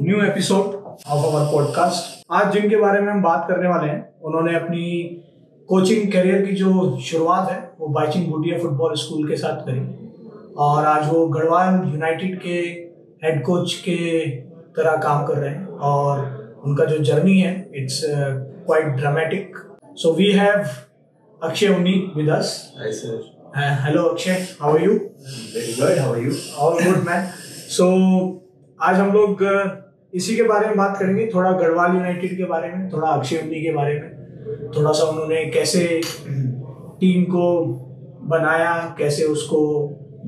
New episode of our podcast. आज जिनके बारे में हम बात करने वाले हैं उन्होंने अपनी कोचिंग करियर की जो शुरुआत है वो भाईचुंग भूटिया फुटबॉल स्कूल के साथ करी और आज वो गढ़वाल यूनाइटेड के हेड कोच के तरह काम कर रहे हैं और उनका जो जर्नी है it's quite dramatic. So we have Akshay Unni with us. Hi sir. Hello Akshay, how are you? Very good. How are you? All good man. So आज हम लोग इसी के बारे में बात करेंगे, थोड़ा गढ़वाल यूनाइटेड के बारे में, थोड़ा अक्षय उन्नी के बारे में, थोड़ा सा उन्होंने कैसे टीम को बनाया, कैसे उसको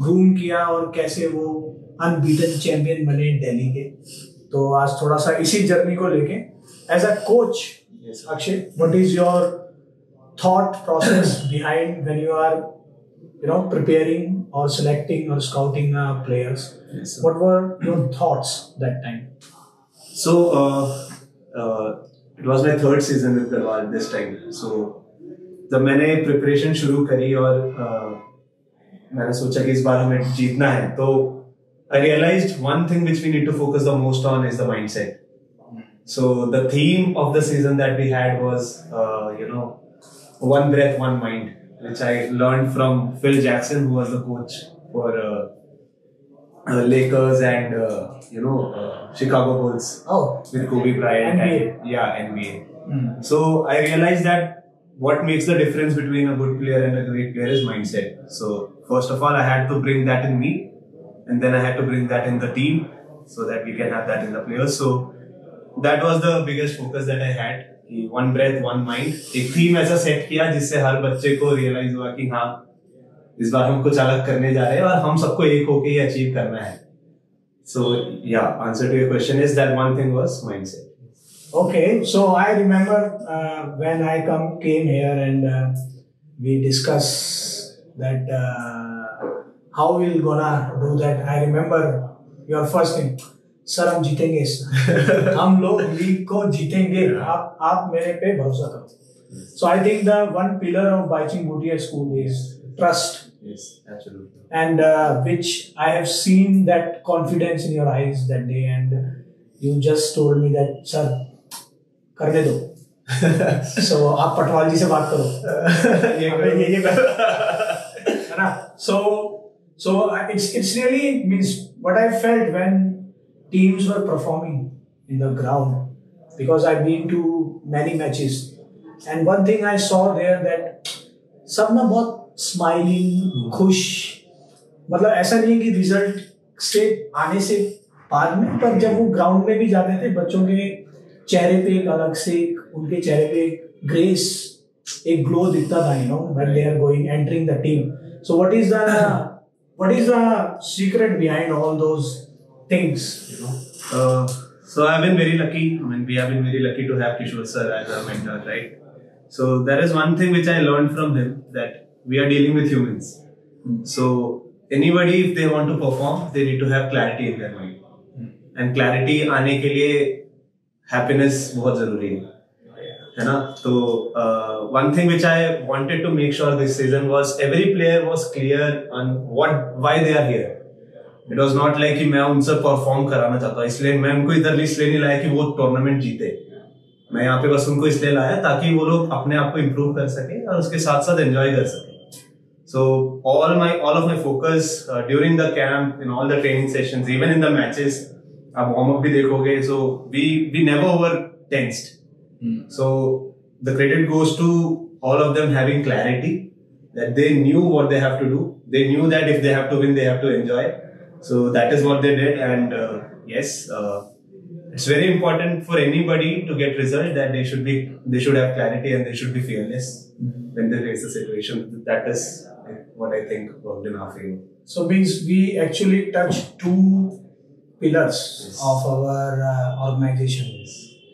ग्रूम किया और कैसे वो अनबीटन चैंपियन बने दिल्ली के। तो आज थोड़ा सा इसी जर्नी को लेके as a coach Akshay, what is your thought process behind when you are preparing or selecting or scouting players? Yes, sir. What were your thoughts that time? So it was my third season with Garhwal this time. So जब मैंने preparation शुरू करी और मैंने सोचा कि इस बार हमें जीतना है, तो I realized one thing which we need to focus the most on is the mindset. So the theme of the season that we had was one breath, one mind, which I learned from Phil Jackson, who was the coach for Lakers and Chicago Bulls. Oh, with Kobe Bryant. NBA. NBA. So I realized that what makes the difference between a good player and a great player is mindset. So first of all, I had to bring that in me, and then I had to bring that in the team, so that we can have that in the players. So that was the biggest focus that I had. One breath one mind, एक theme ऐसा set किया जिससे हर बच्चे को realise हुआ कि हाँ इस बार हम कुछ अलग करने जा रहे हैं और हम सबको एक होके ही अचीव करना है। So yeah answer to your question is that one thing was mindset. Okay, so I remember when I came here and we discussed that how we're gonna do that. I remember your first thing, sir हम जीतेंगे, हम लोग league को जीतेंगे, आप मेरे पे भरोसा करो। So I think the one pillar of Bhaichung Bhutia School is trust. Yes, absolutely. And which I have seen that confidence in your eyes that day, and you just told me that sir करने दो। So आप पटवाल जी से बात करो, ये है ना। So it's really means what I felt when teams were performing in the ground, because I've been to many matches and one thing I saw there that सब ना बहुत smiling, खुश, मतलब ऐसा नहीं है कि रिजल्ट से आने से बाद में, पर जब वो ग्राउंड में भी जाते थे बच्चों के चेहरे पे एक अलग से उनके चेहरे पे एक ग्रेस, एक ग्लो दिखता था, when they are entering the team. So what is the secret behind all those things? So I've been very lucky. I mean, we have been very lucky to have Kishore sir as our mentor, right? So there is one thing which I learned from him, that we are dealing with humans. So anybody, if they want to perform, they need to have clarity in their mind. And clarity आने के लिए happiness बहुत जरूरी है ना? तो one thing which I wanted to make sure this season was every player was clear on why they are here. It was not like कि मैं उनसे परफॉर्म कराना चाहता, इसलिए मैं उनको इधर इसलिए नहीं लाया कि वो टूर्नामेंट जीते। मैं यहाँ पे बस उनको इसलिए लाया ताकि वो लोग अपने आप को इम्प्रूव कर सके और उसके साथ साथ एंजॉय कर सके। So all of my focus during the camp, in all the training sessions, even in the matches, आप वार्म अप भी देखोगे, so we never were tensed. So the credit goes to all of them having clarity, that they knew what they have to do. They knew that if they have to win, they have to enjoy. So that is what they did, and yes, it's very important for anybody to get result that they should have clarity and they should be fearless when they face the situation. That is what I think worked in our favor. So means we actually touched two pillars of our organization,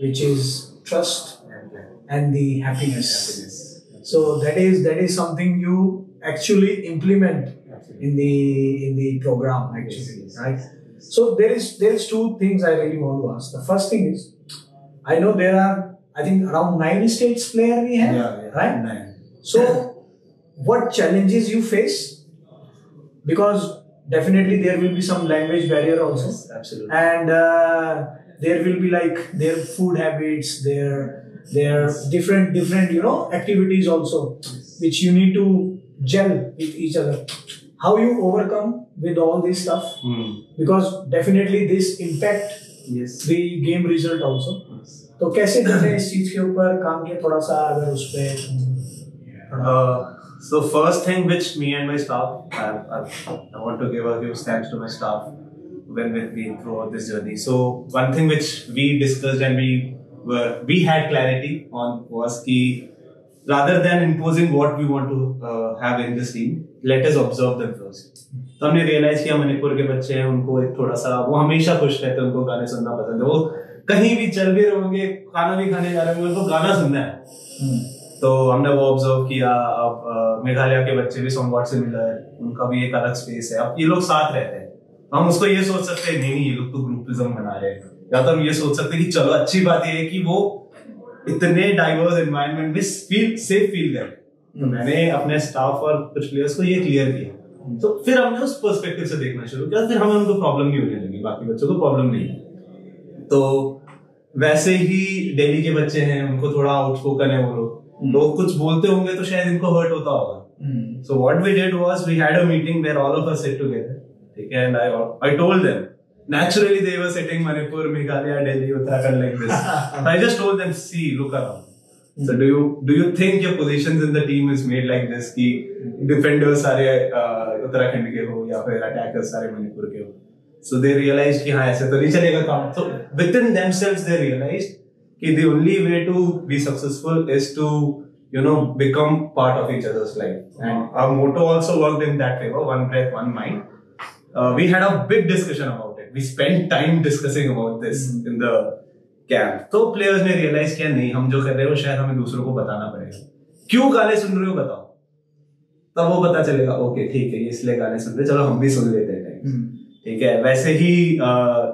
which is trust and the happiness. So that is something you actually implement in the program actually, yes. Right? So there is two things I really want to ask. The first thing is, I know there are, I think around 9 states player we have, right? 9. So what challenges you face? Because definitely there will be some language barrier also. Yes, absolutely. And there will be like their food habits, their different activities also, which you need to gel with each other. How you overcome with all this stuff? Because definitely this impact the game result also. तो कैसे तुमने इस चीज के ऊपर काम किया, थोड़ा सा अगर उस पे So first thing which me and my staff, I want to give a huge thanks to my staff when we've been throughout this journey. So one thing which we discussed and we had clarity on was कि rather than imposing what we want to have in this team, let us observe them first. तो हमने realize किया मणिपुर के बच्चे हैं, उनको एक थोड़ा सा वो हमेशा खुश रहते हैं, उनको गाने सुनना पसंद है, वो कहीं भी चल भी रहे होंगे, खाना भी खाने जा रहे होंगे, उनको गाना सुनना है. तो हमने वो ऑब्जर्व किया. अब मेघालय के बच्चे भी समवॉट सिमिलर, उनका भी एक अलग स्पेस है. अब ये लोग साथ रहते हैं, हम उसको ये सोच सकते हैं नहीं ये लोग तो ग्रुपिज्म बना रहे हैं, या तो हम ये सोच सकते हैं कि चलो अच्छी बात ये है कि वो इतने डाइवर्स एनवायरनमेंट में सेफ फील करें. तो मैंने अपने स्टाफ और कुछ प्लेयर्स को ये क्लियर किया. तो फिर हमने उस पर्सपेक्टिव से देखना शुरू किया, फिर हमें उनको प्रॉब्लम नहीं होने लगी, बाकी बच्चों को प्रॉब्लम नहीं. तो वैसे ही दिल्ली के बच्चे हैं, उनको थोड़ा आउटस्पोकन है, वो लोग कुछ बोलते होंगे तो शायद इनको हर्ट होता होगा. So what we did was we had a meeting where all of us sit together, and I told them. Naturally they were sitting Manipur, Meghalaya, Delhi, Uttarakhand like this. So I just told them, see, look around. So do you think your positions in the team is made like this कि defenders सारे उत्तराखंड के हो या फिर attackers सारे मणिपुर के हो? So they realized कि हाँ ऐसे तो नहीं चलेगा काम. So within themselves they realized कि the only way to be successful is to become part of each other's life. And our motto also worked in that favor, one breath, one mind. We had a big discussion about it. We spent time discussing about this in the camp. तो players ने realize किया नहीं, हम जो कर रहे हैं वो शायद हमें दूसरों को बताना पड़ेगा. क्यों गाने सुन रहे हो बताओ, तब वो पता चलेगा. ओके ठीक है, ये इसलिए गाने सुन रहे, चलो हम भी सुन लेते हैं. ठीक है. वैसे ही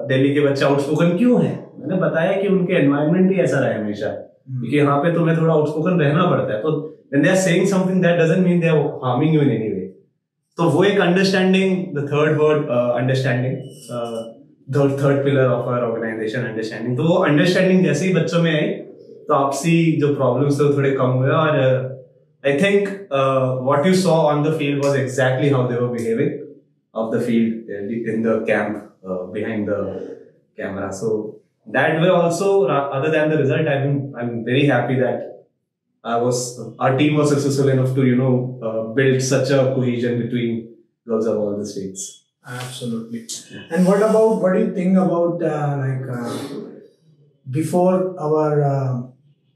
दिल्ली के बच्चे आउटस्पोकन क्यों हैं, मैंने बताया कि उनके एनवायरनमेंट ही ऐसा रहा है हमेशा, क्योंकि यहाँ पे तुम्हें थोड़ा आउटस्पोकन रहना पड़ता है. तो when they are saying something that doesn't mean they are harming you in any way. तो वो एक understanding, the third word understanding, the third pillar of our organisation, understanding. तो वो अंडरस्टैंडिंग जैसे ही बच्चों में आई तो आपसी जो प्रॉब्लम्स थे थोड़े कम हुए. और I think what you saw on the field was exactly how they were behaving of the field in the camp behind the camera. So that way also, other than the result, I'm very happy that our team was successful enough to build such a cohesion between girls of all the states. Absolutely. And what do you think about before our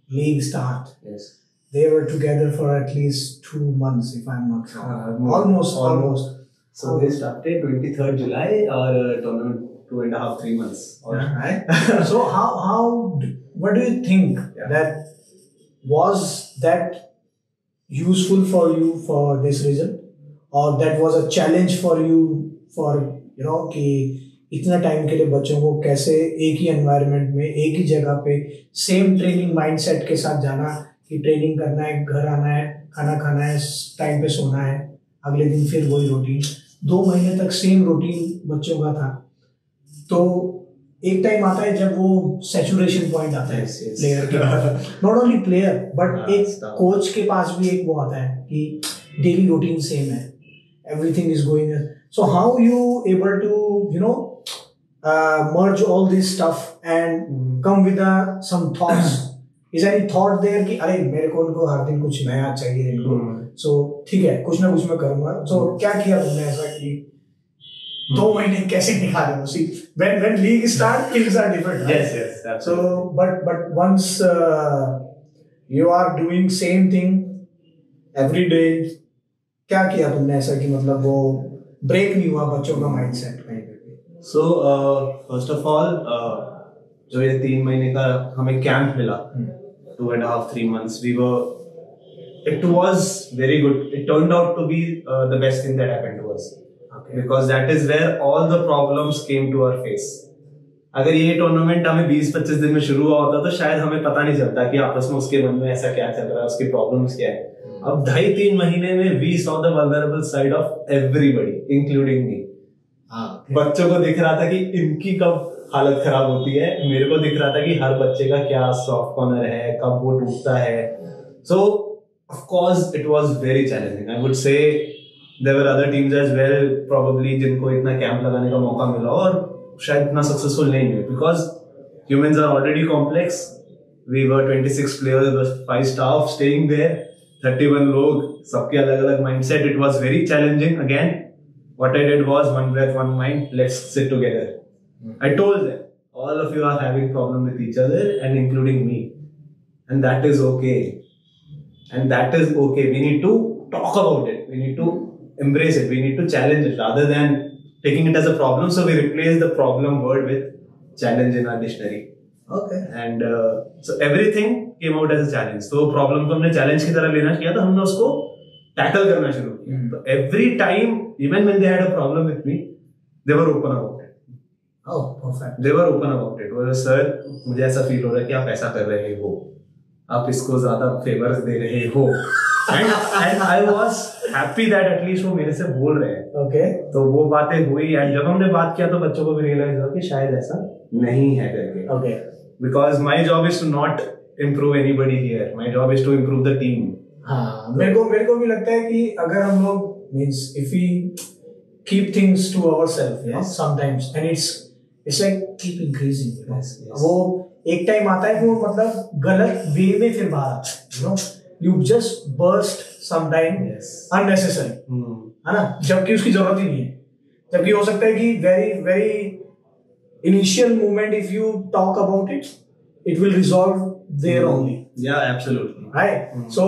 league start? Yes, they were together for at least 2 months, if I'm not wrong. Almost. So they started 23rd July, or tournament 2.5-3 months. Right. So what do you think that was that useful for you for this reason, or that was a challenge for you for कि इतना time के लिए बच्चों को कैसे एक ही environment में एक ही जगह पे सेम ट्रेनिंग माइंडसेट के साथ जाना कि ट्रेनिंग करना है, घर आना है, खाना खाना है, टाइम पे सोना है, अगले दिन फिर वही रूटीन. 2 महीने तक सेम रूटीन बच्चों का था. तो एक टाइम आता है जब वो सैचुरेशन पॉइंट आता है प्लेयर के, नॉट ओनली प्लेयर बट एक कोच के पास भी एक वो आता है कि डेली रूटीन सेम है, everything is going. So how you able to merge all this stuff and come with some thoughts? Is there any thought there कि अरे मेरे को उनको हर दिन कुछ नया चाहिए इनको, so ठीक है कुछ ना कुछ मैं करूँगा. So क्या किया तुमने ऐसा कि 2 महीने कैसे निकाले? See, when league start, things are different. Right? Yes, absolutely. So, but once you are doing same thing every day, क्या किया तुमने ऐसा कि मतलब वो ब्रेक नहीं हुआ बच्चों का माइंडसेट कहीं पे? So first of all, जो ये 3 महीने का हमें कैंप मिला, 2.5-3 months, it was very good. It turned out to be the best thing that happened to us. Because that is where all the problems came to our face. अगर ये tournament हमें 20-25 दिन में शुरू हुआ होता तो शायद हमें पता नहीं चलता कि आपस में उसके मन में ऐसा क्या चल रहा है, उसकी प्रॉब्लम्स क्या है. अब 2.5-3 महीने में we saw the vulnerable side of everybody, including me. बच्चों को दिख रहा था कि इनकी कब हालत खराब होती है. मेरे को दिख रहा था कि हर बच्चे का क्या सॉफ्ट कॉर्नर है, कब वो टूटता है. So of course it was very challenging. I would say there were other teams as well probably जिनको इतना कैंप लगाने का मौका मिला और शायद इतना सक्सेसफुल नहीं हुए because humans are already complex. We were 26 players, there was 5 staff staying there, 31 लोग, सबके अलग अलग mindset. It was very challenging. Again, what I did was one breath, one mind. Let's sit together. I told them, all of you are having problem with each other and including me, and that is okay. And that is okay. We need to talk about it. We need to embrace it. We need to challenge it rather than taking it as a problem. So we replace the problem word with challenge in our dictionary. Okay. And so everything came out as a challenge. तो problem को हमने challenge की तरह लेना किया तो हमने उसको टैकल करना शुरू किया. तो every time, even when they had a problem with me, they were open about it. Oh, perfect. They were open about it. वो सर मुझे ऐसा फील हो रहा है कि आप ऐसा कर रहे हो, आप इसको ज्यादा फेवर्स दे रहे हो. And I was happy that at least वो मेरे से बोल रहे हैं. Okay. तो वो बातें हुई and जब हमने बात किया तो बच्चों को भी रियलाइज हुआ कि शायद ऐसा नहीं है करके. Okay. Because my job is to not improve anybody here. My job is to improve the team. हाँ, मेरे को भी लगता है कि अगर हम लोग means if we keep things to ourselves, you know, sometimes and it's like keep increasing. You know? Yes. वो एक टाइम आता है कि वो मतलब गलत वे में फिर बाहर आता है. You know, you just burst sometime unnecessary. है ना? जबकि उसकी जरूरत ही नहीं है. जबकि हो सकता है कि very initial moment, if you talk about it, it will resolve there only. Yeah, absolutely. Right. So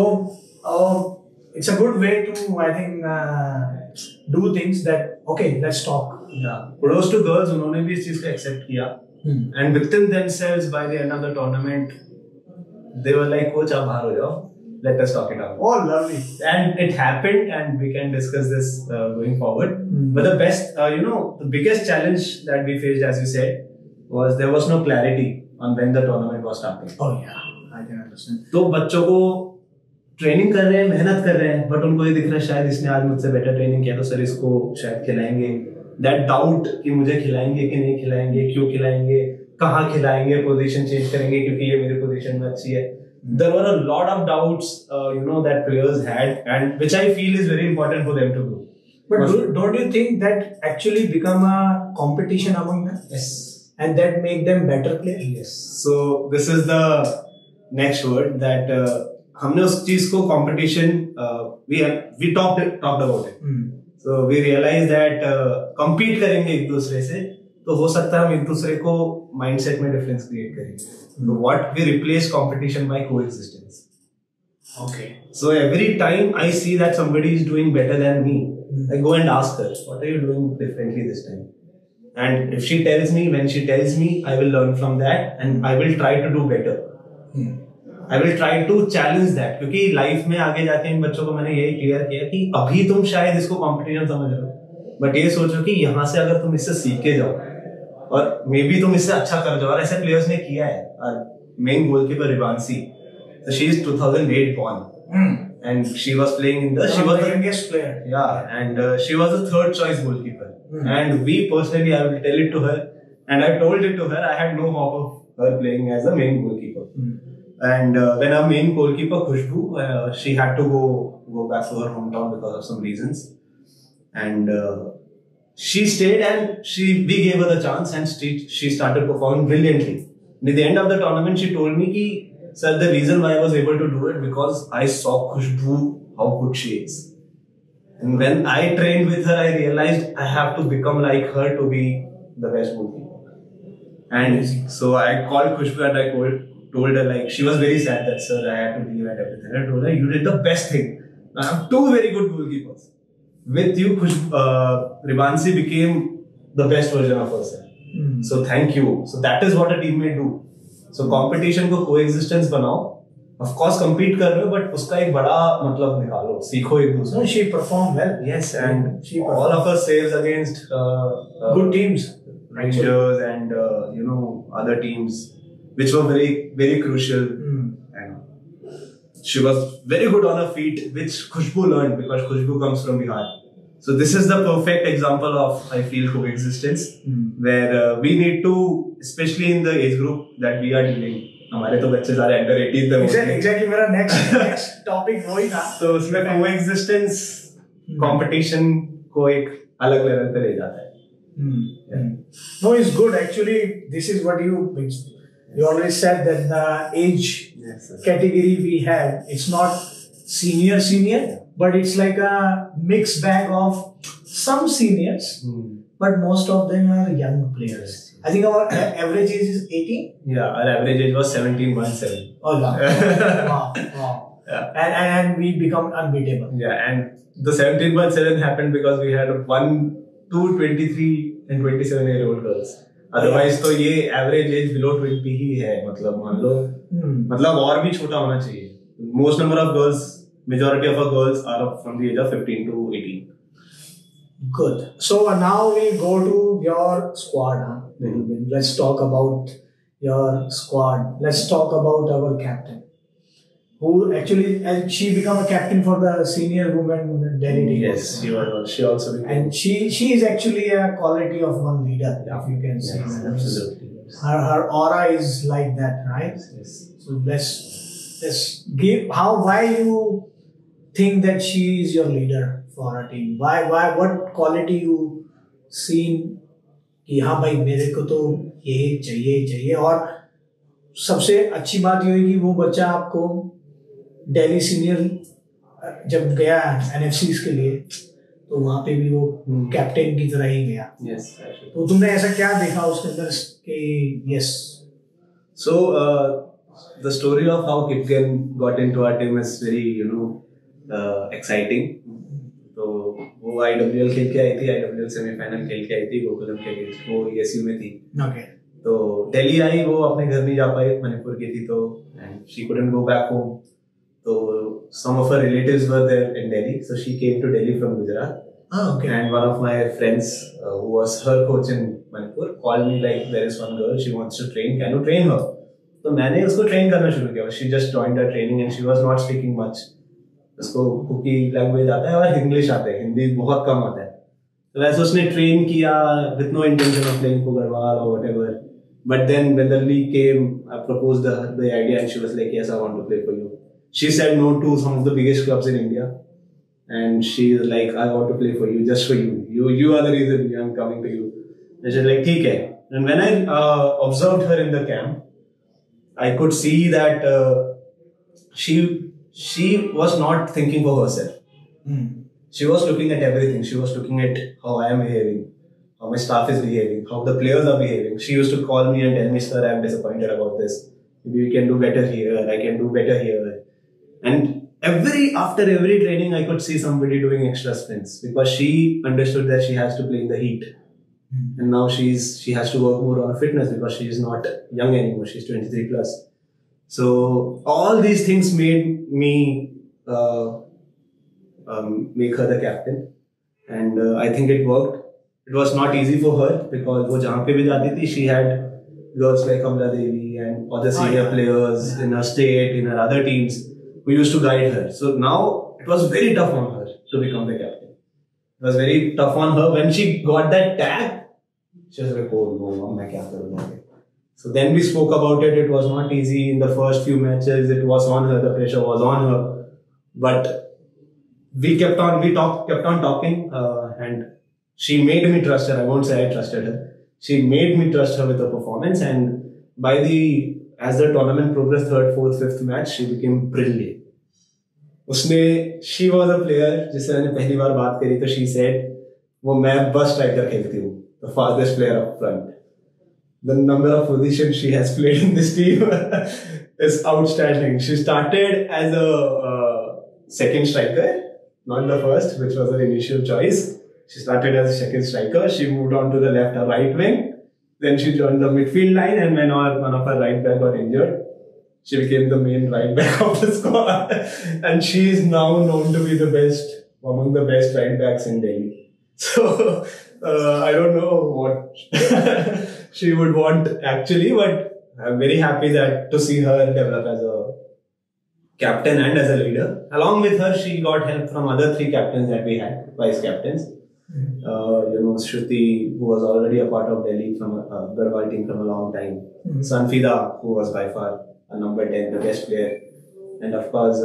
it's a good way to, I think, do things that okay, let's talk. Yeah. Kudos to girls, उन्होंने भी इस चीज को accept किया. And within themselves, by the end of the tournament, they were like, "Coach, आप बाहर हो जाओ. Let us talk it out." Oh, lovely. And it happened, and we can discuss this going forward. But the best, the biggest challenge that we faced, as you said, was there was no clarity on when the tournament was starting. Oh yeah, I can understand. तो बच्चों को training कर रहे हैं, मेहनत कर रहे हैं, बट उनको ये दिख रहा है शायद इसने आज मुझसे बेटर ट्रेनिंग किया तो सर इसको शायद खिलाएंगे. That doubt कि मुझे खिलाएंगे कि नहीं खिलाएंगे, क्यों खिलाएंगे, कहाँ खिलाएंगे, पोजीशन चेंज करेंगे क्योंकि ये मेरी पोजीशन में अच्छी है. There were a lot of doubts, that players had, and which I feel is very important for them to grow. But don't you think that actually become a competition among them? Yes. And that make them better players? Yes. So this is the next word that हमने उस चीज को competition we talked about it. So we realized that compete करेंगे एक दूसरे से तो हो सकता है हम एक दूसरे को mindset में difference create करेंगे. So what we replace competition by coexistence. Okay. So every time I see that somebody is doing better than me, I go and ask her, what are you doing differently this time? And if she tells me, when she tells me, I will learn from that and I will try to do better. I will try to challenge that. क्योंकि life में आगे जाके इन बच्चों को मैंने यही clear किया कि अभी तुम शायद इसको कंपटीशन समझ रहे हो, बट ये सोचो कि यहाँ से अगर तुम इससे सीख के जाओ और मे बी तुम इससे अच्छा कर जाओ. और ऐसे प्लेयर्स ने किया है. Main goalkeeper Rivanshi, so she is 2008 born. And she was playing in she was the youngest player. Yeah, and she was the third choice goalkeeper. And we personally, I will tell it to her, and I told it to her, I had no hope of her playing as a main goalkeeper. And when our main goalkeeper Khushbu, she had to go back to her hometown because of some reasons, and she stayed and we gave her the chance, and she started performing brilliantly. At the end of the tournament, she told me ki, sir, the reason why I was able to do it because I saw Khushbu how good she is. And when I trained with her, I realized I have to become like her to be the best goalkeeper. And so I called Khushbu and I told her, like, she was very sad that, sir, I had to leave and everything. I told her, you did the best thing. I have two very good goalkeepers. With you, Rivansi became the best version of herself. So thank you. So that is what a teammate do. So competition को coexistence बनाओ. Of course compete कर रहे हो, but उसका एक बड़ा मतलब निकालो, सीखो एक दूसरे. No, she performed well. Yes, and she all of her saves against good teams, Rangers and other teams, which were very very crucial. And she was very good on her feet, which Khushbu learned because Khushbu comes from Bihar. So this is the perfect example of, I feel, coexistence, where we need to, especially in the age group that we are dealing. हमारे तो बच्चे सारे under 18 थे. Exactly मेरा next topic वही था. तो उसमें coexistence competition को एक अलग level पे ले जाता है. No, it's good. Actually, this is what you always said, that the age category we have, it's not senior, but it's like a mixed bag of some seniors, but most of them are young players. I think our average age is 18. Yeah, our average age was 17.7. Oh, wow. Yeah. And we become unbeatable. Yeah, and the 17.7 happened because we had two 23 and 27-year-old girls. Otherwise, तो ये average age below 20 ही है. मतलब मान लो, मतलब और भी छोटा होना चाहिए. Most number of girls, majority of our girls are from the age of 15 to 18. Good. So now we go to your squad. Let's talk about your squad. Let's talk about our captain, who actually, and she became a captain for the senior women Delhi team. Yes, she also became. And she is actually a quality of one leader, if you can say. Yes, absolutely. Her aura is like that, right? Yes. So let's give why you think that she is your leader for a team. Why what quality you seen कि हाँ भाई मेरे को तो ये चाहिए. और सबसे अच्छी बात ये है कि वो बच्चा आपको दिल्ली सीनियर जब गया NFCs के लिए तो वहाँ पे भी वो कैप्टन की तरह ही गया. Yes, तो तुमने ऐसा क्या देखा उसके अंदर कि yes. So the story of how Kipken got into our team is very exciting. तो वो IWL खेल के आई थी, IWL सेमीफाइनल खेल के आई थी गोकुलम के लिए. वो ESU में थी. Okay. तो दिल्ली आई, वो अपने घर नहीं जा पाई, मणिपुर की थी, तो and she couldn't go back home. So some of her relatives were there in Delhi, so she came to Delhi from Gujarat. Okay. And one of my friends who was her coach in Manipur called me like, there is one girl, she wants to train, can you train her? तो मैंने उसको train करना शुरू किया. She just joined her training and she was not speaking much. उसको cookie language आता है और इंग्लिश आता है, हिंदी बहुत कम आता है. तो वैसे उसने ट्रेन किया with no intention of playing for Garhwal or whatever. But then when the league came, I proposed the idea and she was like, yes, I want to play for you. She said no to some of the biggest clubs in India. And she was like, I want to play for you, just for you. You are the reason I'm coming to you. And she was like, ठीक है. And when I observed her in the camp, I could see that she was not thinking for herself. She was looking at everything. She was looking at how I am behaving, how my staff is behaving, how the players are behaving. She used to call me and tell me, sir, I am disappointed about this. Maybe we can do better here. I can do better here. And after every training, I could see somebody doing extra sprints because she understood that she has to play in the heat. And now she has to work more on her fitness because she is not young anymore. She's 23 plus. So all these things made me make her the captain, and I think it worked. It was not easy for her because वो जहाँ पे भी जाती थी, she had girls like Kamla Devi and other senior players in her state, in her other teams, who used to guide her. So now it was very tough on her to become the captain. It was very tough on her. When she got that tag, she was like, oh no, मैं क्या करूँगा? So then we spoke about it. It was not easy in the first few matches. It was on her. The pressure was on her. But we kept on talking, and she made me trust her. I won't say I trusted her. She made me trust her with her performance. And as the tournament progressed, third, fourth, fifth match, she became brilliant. She was a player जिससे मैंने पहली बार बात करी तो she said वो मैं बस striker खेलती हूँ, the farthest player up front. The number of positions she has played in this team is outstanding. She started as a second striker, not the first, which was her initial choice. She started as a second striker. She moved on to the left or right wing. Then she joined the midfield line, and when one of her right back got injured, she became the main right back of the squad. And she is now known to be among the best right backs in Delhi. So I don't know what she would want actually, but I'm very happy to see her develop as a captain and as a leader. Along with her, she got help from other 3 captains that we had, vice captains. Shruti, who was already a part of Delhi from Garhwal team from a long time. Sanfida, who was by far a number 10, the best player. And of course,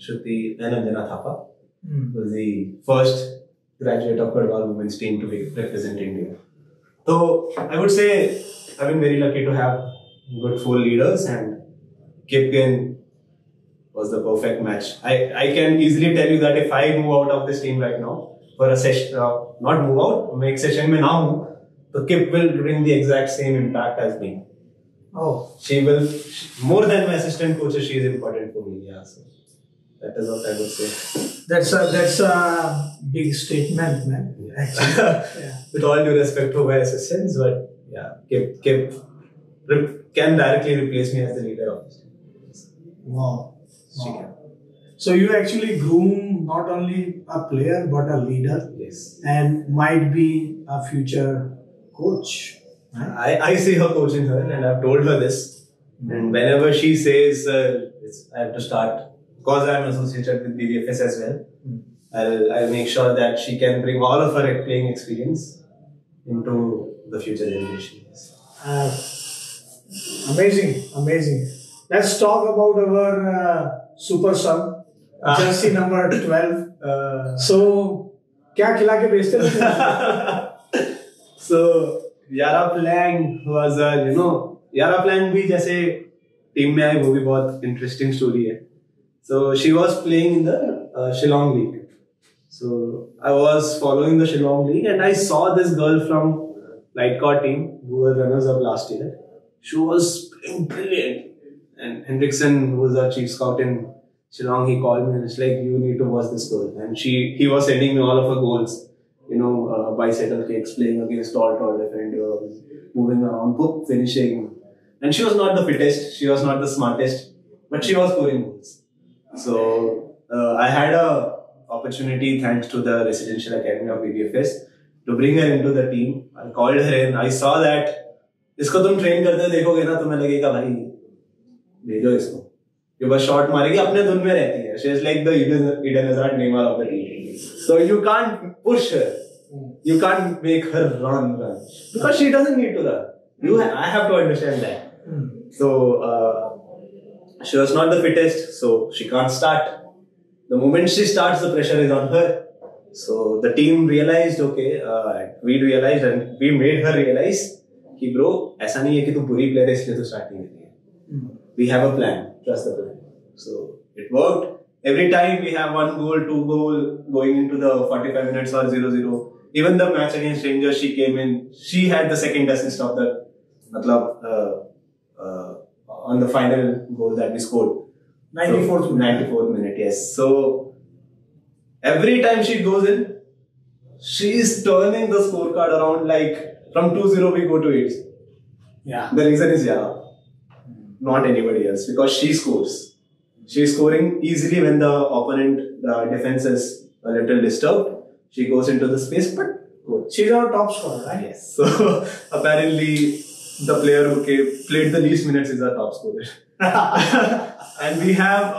Shruti and Anjana Thapa, was the first graduate of Garhwal women's team to be represent India. So I would say I've been very lucky to have good 4 leaders, and Kipken was the perfect match. I can easily tell you that if I move out of this team right now for a session, not move out, make session mein na hu, so Kip will bring the exact same impact as me. Oh, She will, more than my assistant coach, she is important for me. Yeah, so that is what I would say. that's a big statement, man. Actually, yeah. With all due respect to my assistants, but yeah, Kip can directly replace me as the leader of this team. Wow. She can. So you actually groom not only a player but a leader. Yes. And might be a future coach. Right? I see her coaching her, and I've told her this. And whenever she says I have to start, because I'm associated with BBFS as well, I'll make sure that she can bring all of her playing experience into the future generations. Amazing. Let's talk about our super sub, jersey number 12. So, क्या खिला के बेचते थे? So, Yara Plang was Yara Plang भी जैसे team में आई, वो भी बहुत interesting story है. So she was playing in the Shillong League. So I was following the Shillong League, and I saw this girl from Light Court team who were runners up last year. She was playing brilliant. And Hendrickson, who was our chief scout in Shillong, he called me and it's like, you need to watch this girl. And he was sending me all of her goals. Bicycle kicks, playing against tall defenders, moving around, finishing. And she was not the fittest, she was not the smartest, but she was scoring goals. So I had a opportunity, thanks to the Residential Academy of BBFS, to bring her into the team. I called her in. I saw that इसको तुम train करते देखोगे ना, तुम्हें लगेगा भाई भेजो इसको, ये बस शॉट मारेगी, अपने धुन में रहती है. She is like the Eden Hazard Neymar of the team. So you can't push her, you can't make her run because she doesn't need to run. I have to understand that. So she was not the fittest, so she can't start. The moment she starts, the pressure is on her. So the team realized, we realized and we made her realize कि bro, ऐसा नहीं है कि तू बुरी player है इसलिए तू start नहीं करती है. We have a plan, trust the plan. So it worked. Every time we have 1 goal, 2 goal going into the 45 minutes or 0-0. Even the match against Rangers, she came in. She had the second assist of the, on the final goal that we scored. 94th minute, yes. So every time she goes in, she is turning the scorecard around, like from 2-0 we go to 8. Yeah. The reason is Yara, not anybody else, because she scores. She is scoring easily when the opponent defense is a little disturbed. She goes into the space, but good. She's our top scorer, right? Yes. So apparently, the player who played the least minutes is our top scorer. And we have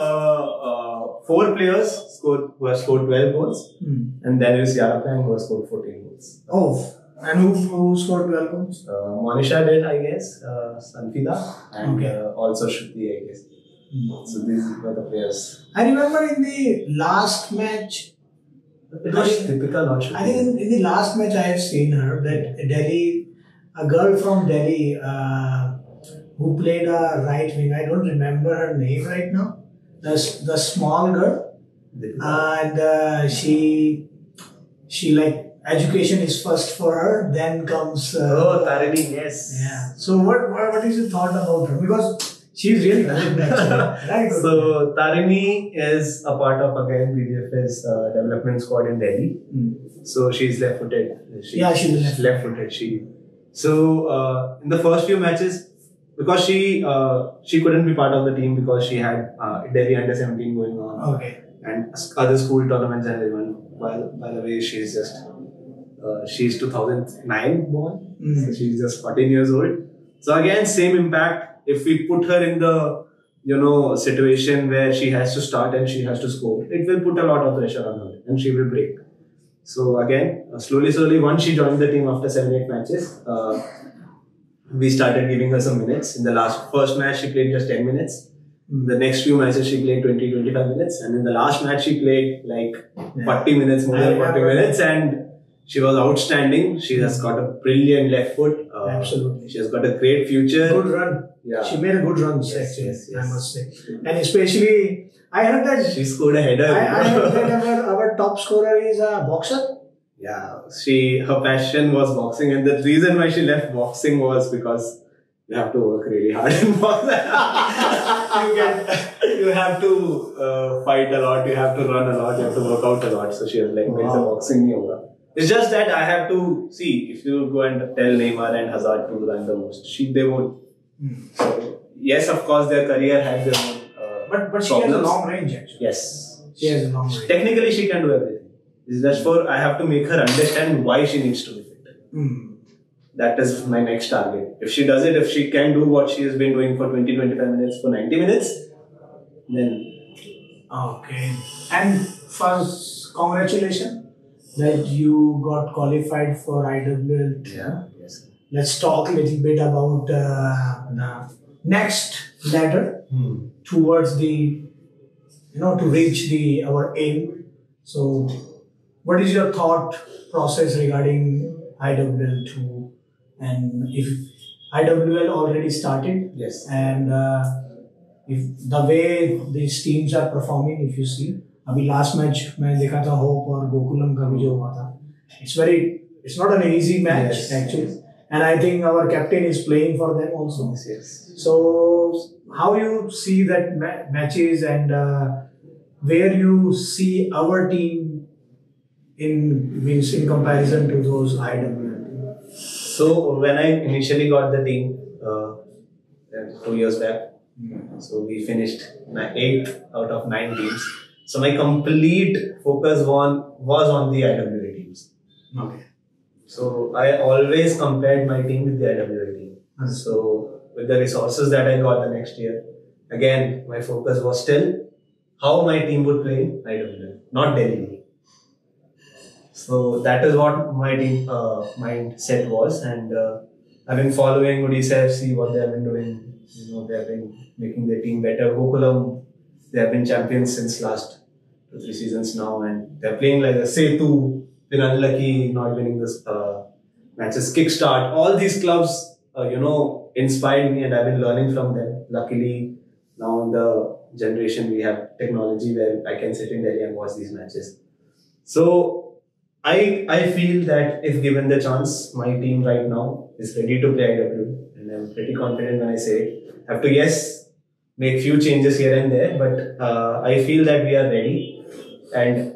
4 players who have scored 12 goals, and there is Yara Plang who has scored 14 goals. Oh, and who scored 12 goals? Monisha did, I guess. Sanfida and also Shruti, I guess. So these were the players. I remember in the last match. It was typical, not Shruti. I think in the last match I have seen her, that Delhi, a girl from Delhi who played a right wing. I don't remember her name right now. The small girl, and she like education is first for her. Then comes Tarini, yes. Yeah. So what is your thought about her? Because she's really good actually. Right? So Tarini is a part of again BBFS development squad in Delhi. So she's left-footed. She's left-footed. So in the first few matches, because she couldn't be part of the team because she had Delhi under-17 going on. Okay. And other school tournaments and everyone. By the way, she's just she's 2009 born. So she's just 14 years old. So again, same impact. If we put her in the situation where she has to start and she has to score, it will put a lot of pressure on her and she will break. So again, slowly, once she joined the team after 7-8 matches, we started giving her some minutes. In the first match, she played just 10 minutes. The next few matches, she played 20-25 minutes. And in the last match, she played like 40 minutes, more than 40 minutes. And she was outstanding. She has got a brilliant left foot. Absolutely. She has got a great future. Good run. Yeah. She made a good run, actually, yes. I must say. And especially, I heard that she scored a header. I heard that our top scorer is a boxer. Yeah, her passion was boxing, and the reason why she left boxing was because you have to work really hard in boxing. you have to fight a lot, you have to run a lot, you have to work out a lot. So she was like, boxing nahi hoga. It's just that I have to see, if you go and tell Neymar and Hazard to run the most, they won't. So, yes, of course, their career has their own but she has a long range, actually. Yes. She has a long range. Technically, she can do everything. It's just I have to make her understand why she needs to be fit. That is my next target. If she does it, if she can do what she has been doing for 20-25 minutes, for 90 minutes, then... Okay. And first, congratulations that you got qualified for IWL. Yeah, yes. Let's talk a little bit about the next ladder towards the, to reach our aim. So, what is your thought process regarding IWL 2? And if IWL already started, yes, and if the way these teams are performing, if you see, अभी last match मैं देखा था Hope और Gokulam का भी जो हुआ था, it's not an easy match, actually, and I think our captain is playing for them also. Yes. So how you see that matches, and where you see our team in comparison to those IWL? So when I initially got the team 2 years back, so we finished 8th out of 9 teams. So my complete focus was on the IWL teams. Okay. So I always compared my team with the IWL team. So with the resources that I got the next year, again my focus was still how my team would play in IWL, not Delhi. So that is what my team mindset was, and I've been following Odisha FC, what they have been doing. They have been making their team better. Gokulam, they have been champions since last 2-3 seasons now, and they are playing like a Setu, been unlucky not winning this matches. Kickstart, all these clubs, inspired me, and I've been learning from them. Luckily, now in the generation we have technology where I can sit in Delhi and watch these matches. So I feel that if given the chance, my team right now is ready to play IWL, and I'm pretty confident when I say it. I have to, make few changes here and there, but I feel that we are ready. And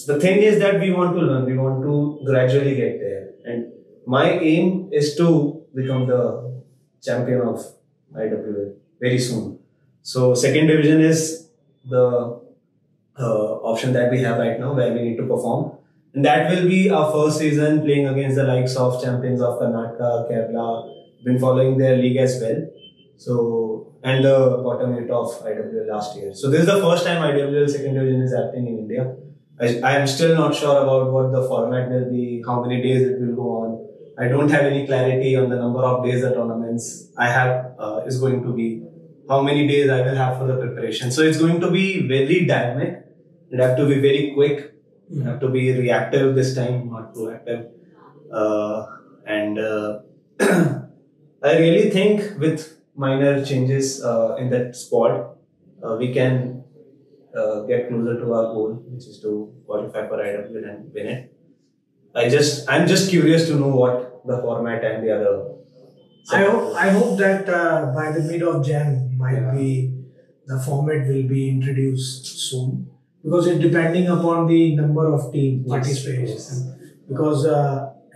the thing is that we want to learn, we want to gradually get there. And my aim is to become the champion of IWL very soon. So second division is the option that we have right now, where we need to perform, and that will be our first season playing against the likes of champions of Karnataka, Kerala. Been following their league as well. So, and the bottom 8 of IWL last year. So this is the first time IWL second division is happening in India. I am still not sure about what the format will be, how many days it will go on. I don't have any clarity on the number of days the tournaments I have is going to be, how many days I will have for the preparation. So it's going to be very dynamic. You have to be very quick. You have to be reactive this time, not proactive. I really think with minor changes in that squad, we can get closer to our goal, which is to qualify for IWL and win it. I'm just curious to know what the format and the other. I hope that by the mid of Jan the format will be introduced soon, because it's depending upon the number of team participants. Yes. Because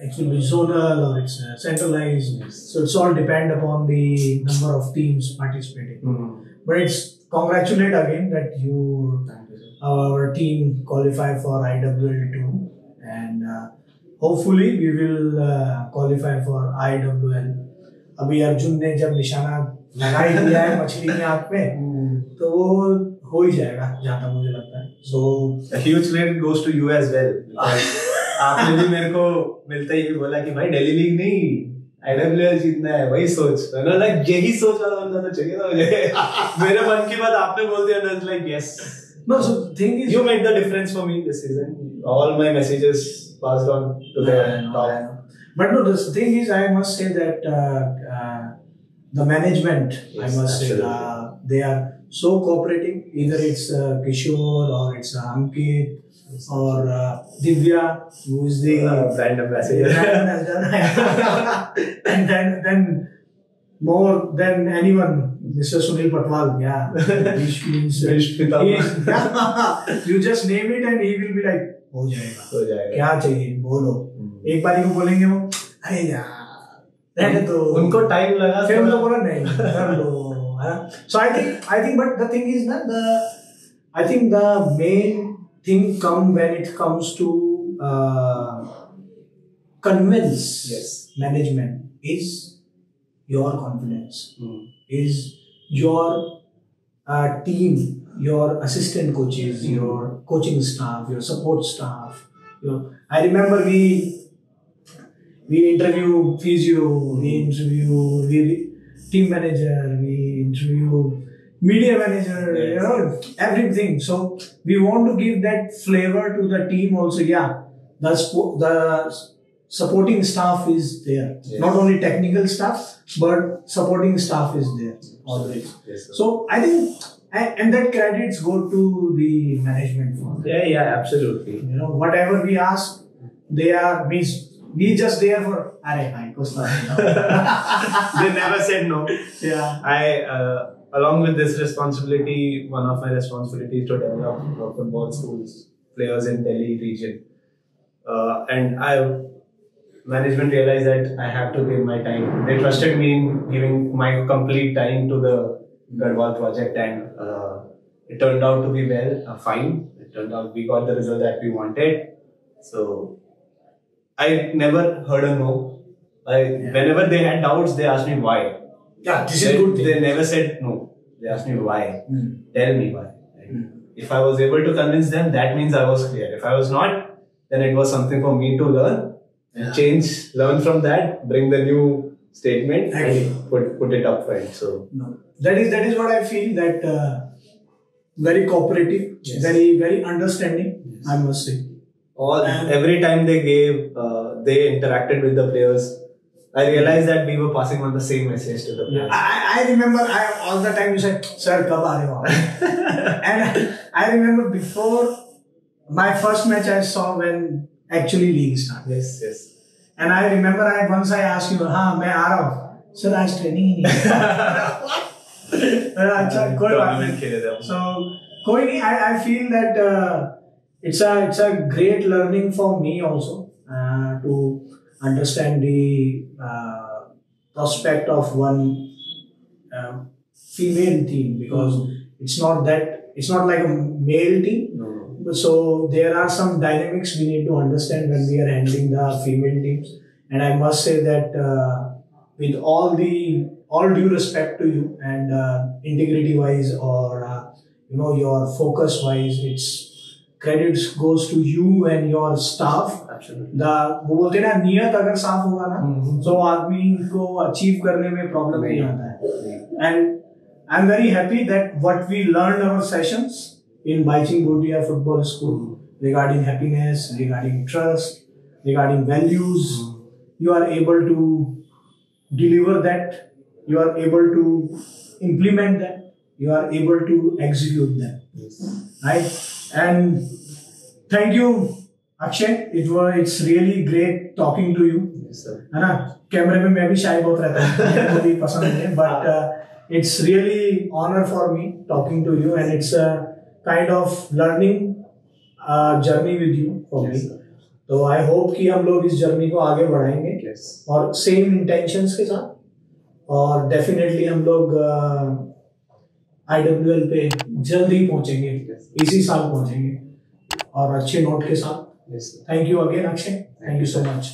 it will be zonal or it's centralized, so it's all depend upon the number of teams participating. But it's congratulate again that our team qualify for IWL 2, and hopefully we will qualify for IWL. अभी अर्जुन ने जब निशाना लगा ही दिया है मछली की आँख पे, तो वो हो ही जाएगा जहाँ तक मुझे लगता है. So a huge credit goes to you as well. आपने भी मेरे को मिलते ही बोला कि भाई दिल्ली लीग नहीं IWL जीतना है, वही सोच. मैंने लाइक यही सोच वाला बंदा तो चाहिए था मुझे. मेरे मन की बात आपने बोल दिया ना, like yes. no, so thing is You made the difference for me this season. All my messages passed on to the top. But no, the thing is, I must say that the management, Yes, I must say, they are so cooperative. Either it's Kishore or it's Ankit or Divya, who is the brand ambassador. And then more than anyone, Mr. Sunil Patwal, yeah. Which means you just name it and he will be like, हो जाएगा. क्या चाहिए बोलो. एक बार ही को बोलेंगे वो, अरे यार रहने दो, उनको टाइम लगा, फिर उनको बोला नहीं कर लो. So I think but the thing is that I think the main thing when it comes to convince management is your confidence, is your team, your assistant coaches, your coaching staff, your support staff. I remember we interview physio, we interview team manager, we interview media manager, everything. So we want to give that flavor to the team also. Yeah, the supporting staff is there. Yes. Not only technical staff, but supporting staff is there always. Yes, so I think, and that credits go to the management. Yeah, absolutely. Whatever we ask, they are we just there for. Arey bhai, kuch They never said no. Yeah. Along with this responsibility, one of my responsibilities to develop football schools, players in Delhi region, and management realized that I have to give my time. They trusted me in giving my complete time to the Garhwal project, and it turned out to be fine. It turned out we got the result that we wanted. So I never heard a no. Whenever they had doubts, they asked me why. Yeah, this is good. They never said no. They asked me why. Tell me why. If I was able to convince them, that means I was clear. If I was not, then it was something for me to learn and change, learn from that, bring the new statement and put it up front. So that is what I feel, that very cooperative, very understanding. I must say. Every time they interacted with the players, I realized that we were passing on the same message to the players. I remember all the time you said, "Sir, kab aa rahe ho?" And I remember before my first match I saw when actually league started. Yes. And I remember once I asked you, "हाँ मैं आ रहा हूँ." Sir, आज training ही नहीं. अच्छा कोई बात नहीं. So कोई नहीं. I feel that it's a great learning for me also to understand the prospect of one female team, because it's not like a male team. So there are some dynamics we need to understand when we are handling the female teams. And I must say that with all due respect to you, and integrity wise or your focus wise, it's credits goes to you and your staff. Absolutely. वो बोलते हैं ना, नियत अगर साफ होगा ना, तो आदमी को अचीव करने में प्रॉब्लम नहीं आता है. And I'm very happy that what we learned our sessions in Bhaichung Bhutia Football School regarding happiness, regarding trust, regarding values, you are able to deliver that, you are able to implement that, you are able to execute that. Right? And thank you, Akshay. It's really great talking to you. Yes, sir. है ना? कैमरे में मैं भी शाय बहुत रहता हूँ, मुझे भी पसंद है. But it's really honor for me talking to you, and it's a kind of learning journey with you for me. तो I hope कि हम लोग इस जर्नी को आगे बढ़ाएंगे और सेम इंटेंशंस के साथ, और डेफिनेटली हम लोग IWL पे जल्द ही पहुंचेंगे, इसी साल पहुंचेंगे और अच्छे नोट के साथ. Thank you again Akshay. Thank you so much.